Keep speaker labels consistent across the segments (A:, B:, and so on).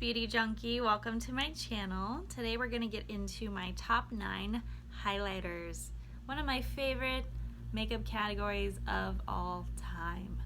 A: beauty junkie, welcome to my channel. Today we're going to get into my top 9 highlighters, one of my favorite makeup categories of all time.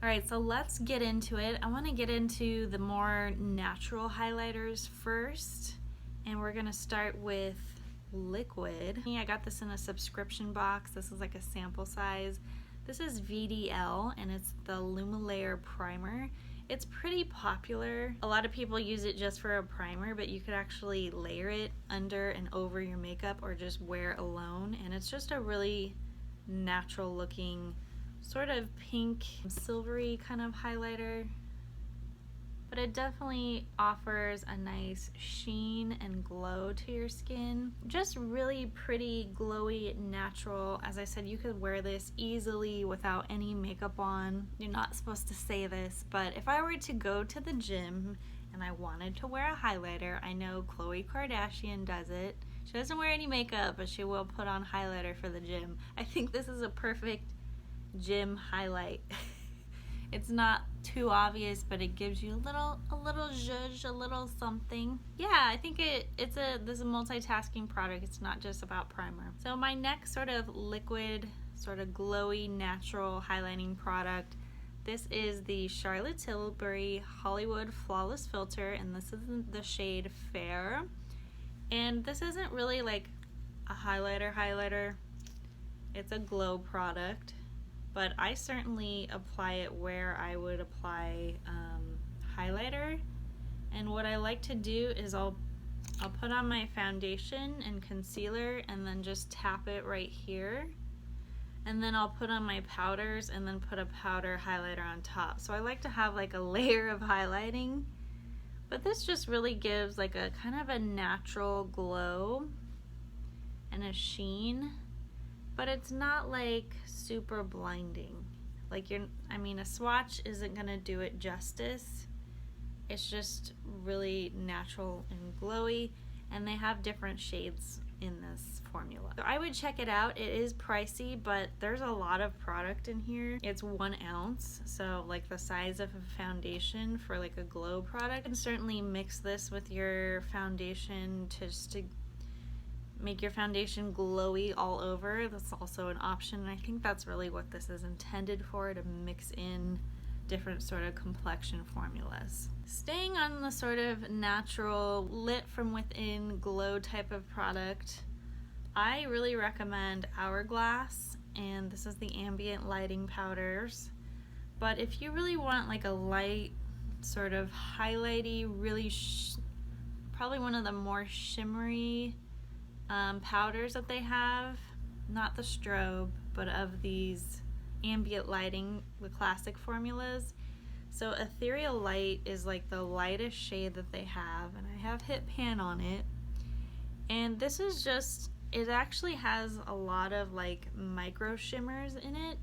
A: Alright, so let's get into it. I want to get into the more natural highlighters first, and we're going to start with liquid. I got this in a subscription box. This is like a sample size. This is VDL and it's the lumilayer primer. It's pretty popular. A lot of people use it just for a primer, but you could actually layer it under and over your makeup or just wear alone, and it's just a really natural looking sort of pink silvery kind of highlighter, but it definitely offers a nice sheen and glow to your skin. Just really pretty, glowy, natural. As I said, you could wear this easily without any makeup on. You're not supposed to say this, but if I were to go to the gym and I wanted to wear a highlighter, I know Khloe Kardashian does it. She doesn't wear any makeup, but she will put on highlighter for the gym. I think this is a perfect gym highlight. It's not too obvious, but it gives you a little zhuzh, a little something. Yeah, I think this is a multitasking product. It's not just about primer. So my next sort of liquid, sort of glowy, natural highlighting product, this is the Charlotte Tilbury Hollywood Flawless Filter, and this is the shade Fair. And this isn't really like a highlighter. It's a glow product, but I certainly apply it where I would apply highlighter. And what I like to do is I'll put on my foundation and concealer and then just tap it right here, and then I'll put on my powders and then put a powder highlighter on top. So I like to have like a layer of highlighting, but this just really gives like a kind of a natural glow and a sheen, but it's not like super blinding. Like a swatch isn't gonna do it justice. It's just really natural and glowy, and they have different shades in this formula. So I would check it out. It is pricey, but there's a lot of product in here. It's 1 ounce, so like the size of a foundation for like a glow product. You can certainly mix this with your foundation just to make your foundation glowy all over. That's also an option, and I think that's really what this is intended for, to mix in different sort of complexion formulas. Staying on the sort of natural, lit from within glow type of product, I really recommend Hourglass, and this is the Ambient lighting powders. But if you really want like a light, sort of highlighty, really probably one of the more shimmery powders that they have, not the strobe, but of these ambient lighting, the classic formulas. So Ethereal Light is like the lightest shade that they have, and I have hit pan on it, and this is just, it actually has a lot of like micro shimmers in it,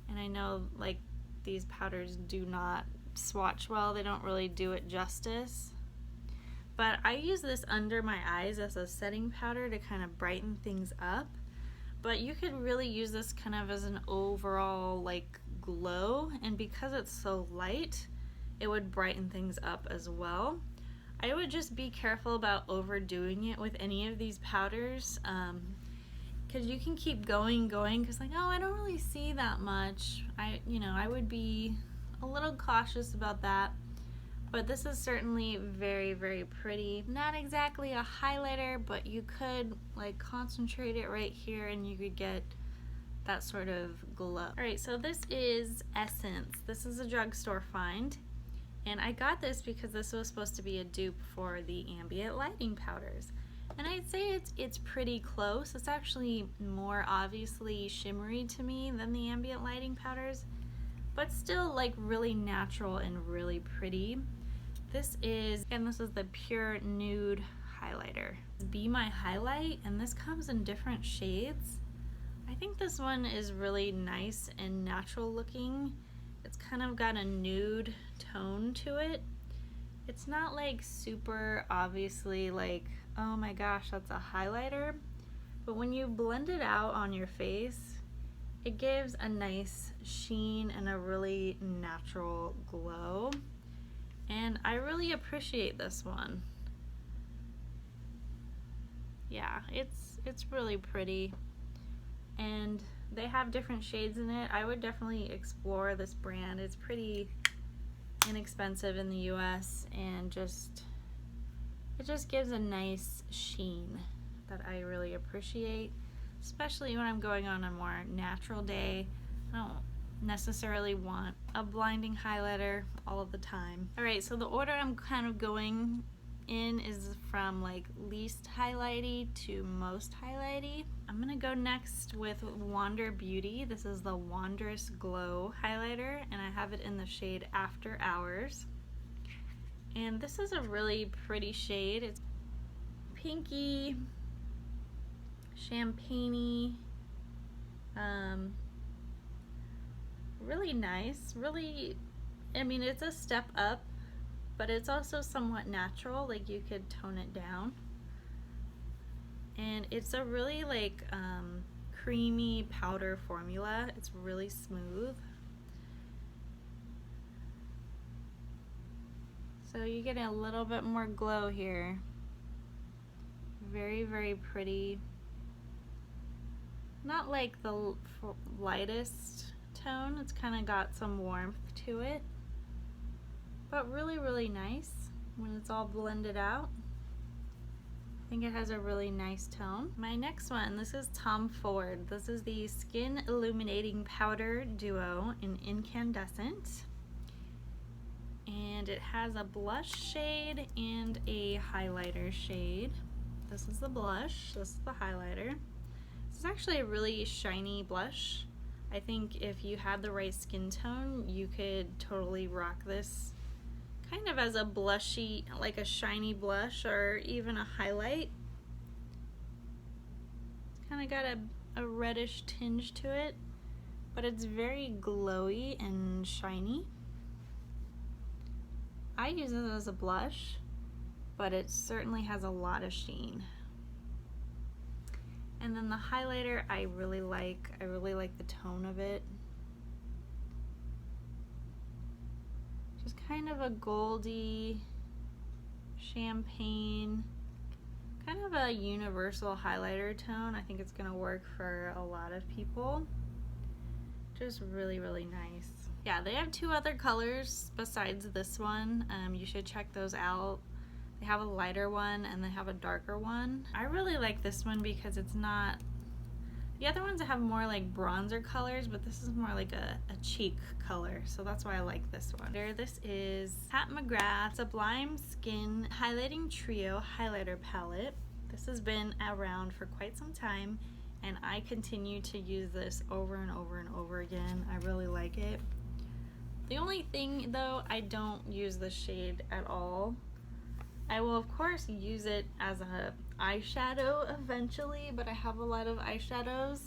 A: and I know like these powders do not swatch well, they don't really do it justice. But I use this under my eyes as a setting powder to kind of brighten things up. But you could really use this kind of as an overall like glow, and because it's so light, it would brighten things up as well. I would just be careful about overdoing it with any of these powders, because you can keep going, because like, oh, I don't really see that much. I would be a little cautious about that. But this is certainly very, very pretty. Not exactly a highlighter, but you could like concentrate it right here and you could get that sort of glow. Alright, so this is Essence. This is a drugstore find. And I got this because this was supposed to be a dupe for the Ambient lighting powders. And I'd say it's pretty close. It's actually more obviously shimmery to me than the Ambient lighting powders, but still like really natural and really pretty. This is the Pure Nude highlighter. Be My Highlight, and this comes in different shades. I think this one is really nice and natural looking. It's kind of got a nude tone to it. It's not like super obviously like, oh my gosh, that's a highlighter, but when you blend it out on your face, it gives a nice sheen and a really natural glow. and I really appreciate this one. Yeah, it's really pretty, and they have different shades in it. I would definitely explore this brand. It's pretty inexpensive in the US, and it just gives a nice sheen that I really appreciate, especially when I'm going on a more natural day. I don't necessarily want a blinding highlighter all of the time. Alright, so the order I'm kind of going in is from like least highlighty to most highlighty. I'm gonna go next with Wander Beauty. This is the Wanderess Glow highlighter, and I have it in the shade After Hours. And this is a really pretty shade. It's pinky, champagne-y, really nice. Really, I mean, it's a step up, but it's also somewhat natural. Like, you could tone it down. And it's a really like creamy powder formula. It's really smooth. So you get a little bit more glow here. Very, very pretty. Not like the lightest tone. It's kind of got some warmth to it. But really, really nice when it's all blended out. I think it has a really nice tone. My next one, this is Tom Ford. This is the Skin Illuminating Powder Duo in Incandescent. And it has a blush shade and a highlighter shade. This is the blush, this is the highlighter. This is actually a really shiny blush. I think if you have the right skin tone, you could totally rock this kind of as a blushy, like a shiny blush or even a highlight. It's kind of got a reddish tinge to it, but it's very glowy and shiny. I use it as a blush, but it certainly has a lot of sheen. And then the highlighter I really like the tone of it. Just kind of a goldy, champagne, kind of a universal highlighter tone. I think it's gonna work for a lot of people. Just really, really nice. Yeah, they have two other colors besides this one. You should check those out. They have a lighter one and they have a darker one. I really like this one because it's not, the other ones have more like bronzer colors, but this is more like a cheek color, so that's why I like this one. This is at McGrath Sublime Skin Highlighting Trio Highlighter Palette. This has been around for quite some time, and I continue to use this over and over and over again. I really like it. The only thing though, I don't use this shade at all. I will of course use it as a eyeshadow eventually, but I have a lot of eyeshadows.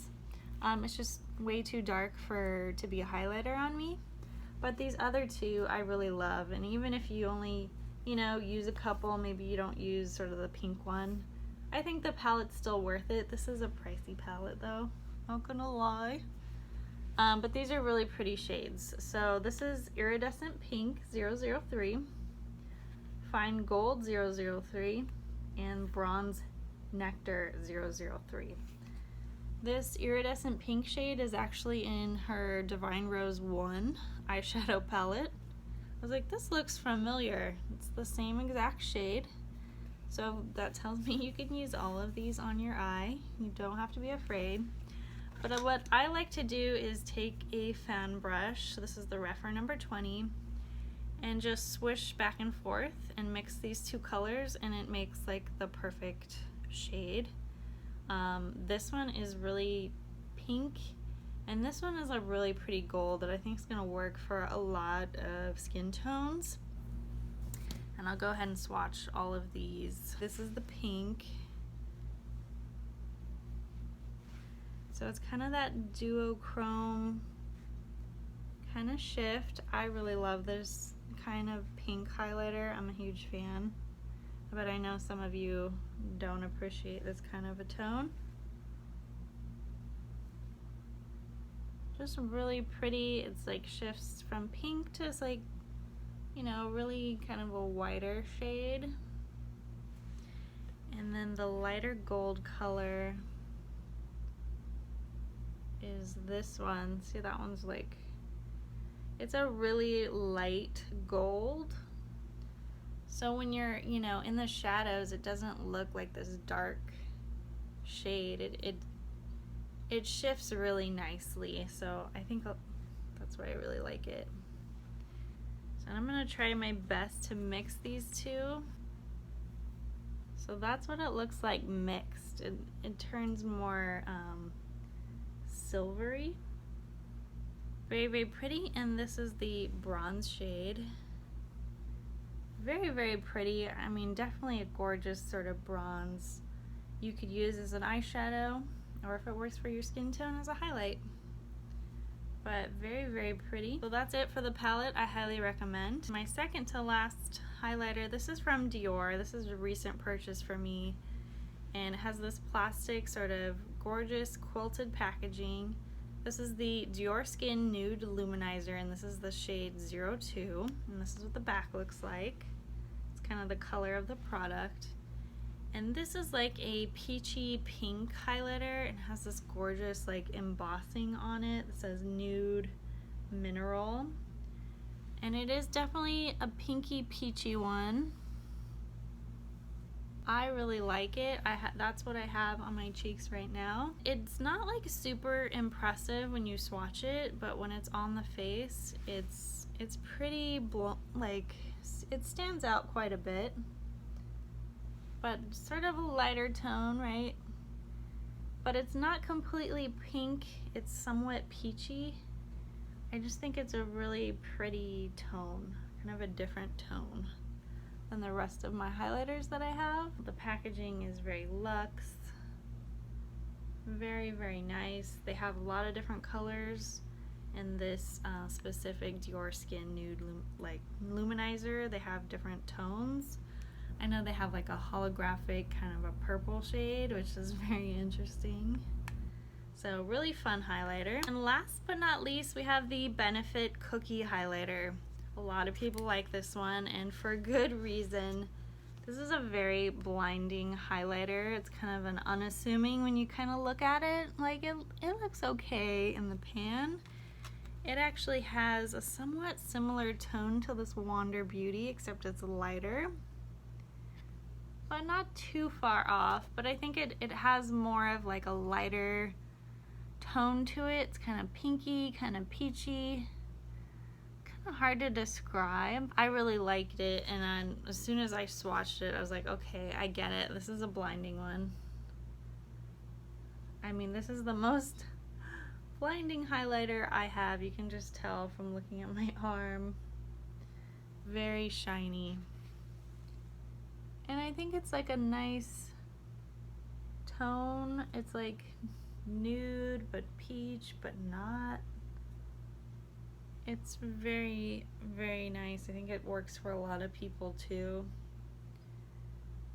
A: It's just way too dark to be a highlighter on me. But these other two I really love, and even if you only, use a couple, maybe you don't use sort of the pink one, I think the palette's still worth it. This is a pricey palette though, not gonna lie. But these are really pretty shades. So this is Iridescent Pink 003, Fine Gold 003, and Bronze Nectar 003. This Iridescent Pink shade is actually in her Divine Rose 1 eyeshadow palette. I was like, this looks familiar. It's the same exact shade. So that tells me you can use all of these on your eye. You don't have to be afraid. But what I like to do is take a fan brush, this is the Refer number 20, and just swish back and forth and mix these two colors, and it makes like the perfect shade. This one is really pink, and this one is a really pretty gold that I think is going to work for a lot of skin tones. And I'll go ahead and swatch all of these. This is the pink. So it's kind of that duochrome kind of shift. I really love this kind of pink highlighter. I'm a huge fan, but I know some of you don't appreciate this kind of a tone. Just really pretty. It's like shifts from pink to like you know, really kind of a whiter shade. And then the lighter gold color is this one. See, that one's like, it's a really light gold. So when you're, you know, in the shadows, it doesn't look like this dark shade. It shifts really nicely. So I think that's why I really like it. So I'm gonna try my best to mix these two. So that's what it looks like mixed. It turns more silvery. Very, very pretty. And this is the bronze shade. Very, very pretty. I mean, definitely a gorgeous sort of bronze you could use as an eyeshadow, or if it works for your skin tone, as a highlight. But very, very pretty. So that's it for the palette. I highly recommend. My second to last highlighter, this is from Dior. This is a recent purchase for me, and it has this plastic sort of gorgeous quilted packaging. This is the Diorskin Nude Luminizer, and this is the shade 02, and this is what the back looks like. It's kind of the color of the product. And this is like a peachy pink highlighter, and has this gorgeous like embossing on it that says Nude Mineral. And it is definitely a pinky peachy one. I really like it. That's what I have on my cheeks right now. It's not like super impressive when you swatch it, but when it's on the face, it's pretty like, it stands out quite a bit. But sort of a lighter tone, right? But it's not completely pink. It's somewhat peachy. I just think it's a really pretty tone, kind of a different tone than the rest of my highlighters that I have. The packaging is very luxe, very, very nice. They have a lot of different colors in this specific Diorskin Nude Luminizer. They have different tones. I know they have like a holographic kind of a purple shade, which is very interesting. So really fun highlighter. And last but not least, we have the Benefit Cookie Highlighter. A lot of people like this one, and for good reason. This is a very blinding highlighter. It's kind of an unassuming when you kind of look at it. Like it looks okay in the pan. It actually has a somewhat similar tone to this Wander Beauty, except it's lighter. But not too far off. But I think it has more of like a lighter tone to it. It's kind of pinky, kind of peachy. Hard to describe. I really liked it, and then as soon as I swatched it, I was like, okay, I get it. This is a blinding one. I mean, this is the most blinding highlighter I have. You can just tell from looking at my arm. Very shiny. And I think it's like a nice tone. It's like nude, but peach, but not. It's very, very nice. I think it works for a lot of people too.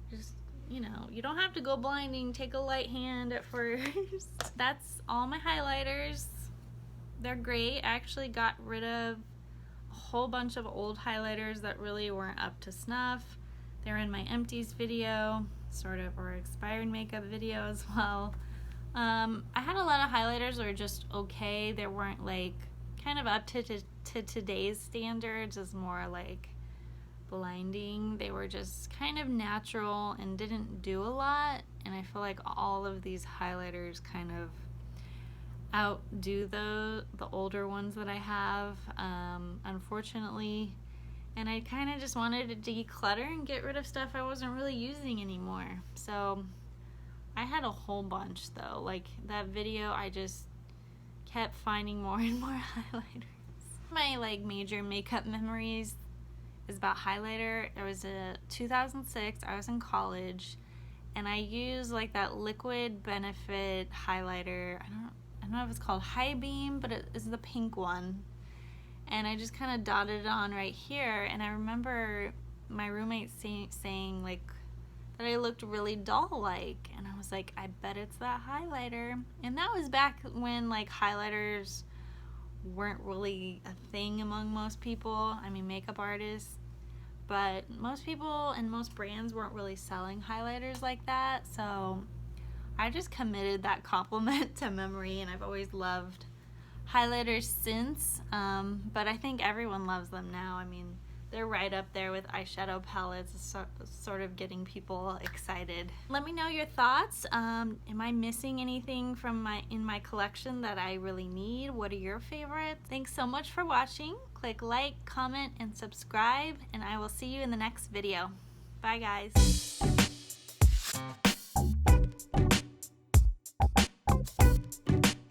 A: Just, you know, you don't have to go blinding. Take a light hand at first. That's all my highlighters. They're great. I actually got rid of a whole bunch of old highlighters that really weren't up to snuff. They're in my empties video, sort of, or expired makeup video as well. I had a lot of highlighters that were just okay. They weren't like kind of up to today's standards, is more like blinding. They were just kind of natural and didn't do a lot, and I feel like all of these highlighters kind of outdo the older ones that I have, unfortunately. And I kind of just wanted to declutter and get rid of stuff I wasn't really using anymore. So I had a whole bunch though. Like that video, I just kept finding more and more highlighters. My like major makeup memories is about highlighter. It was a 2006, I was in college, and I used like that liquid Benefit highlighter. I don't know if it's called High Beam, but it is the pink one. And I just kind of dotted it on right here, and I remember my roommate saying like that I looked really doll-like, and I was like, I bet it's that highlighter. And that was back when like highlighters weren't really a thing among most people. I mean, makeup artists. But most people and most brands weren't really selling highlighters like that. So I just committed that compliment to memory, and I've always loved highlighters since. But I think everyone loves them now. I mean, they're right up there with eyeshadow palettes, sort of getting people excited. Let me know your thoughts. Am I missing anything from in my collection that I really need? What are your favorites? Thanks so much for watching. Click like, comment, and subscribe, and I will see you in the next video. Bye, guys.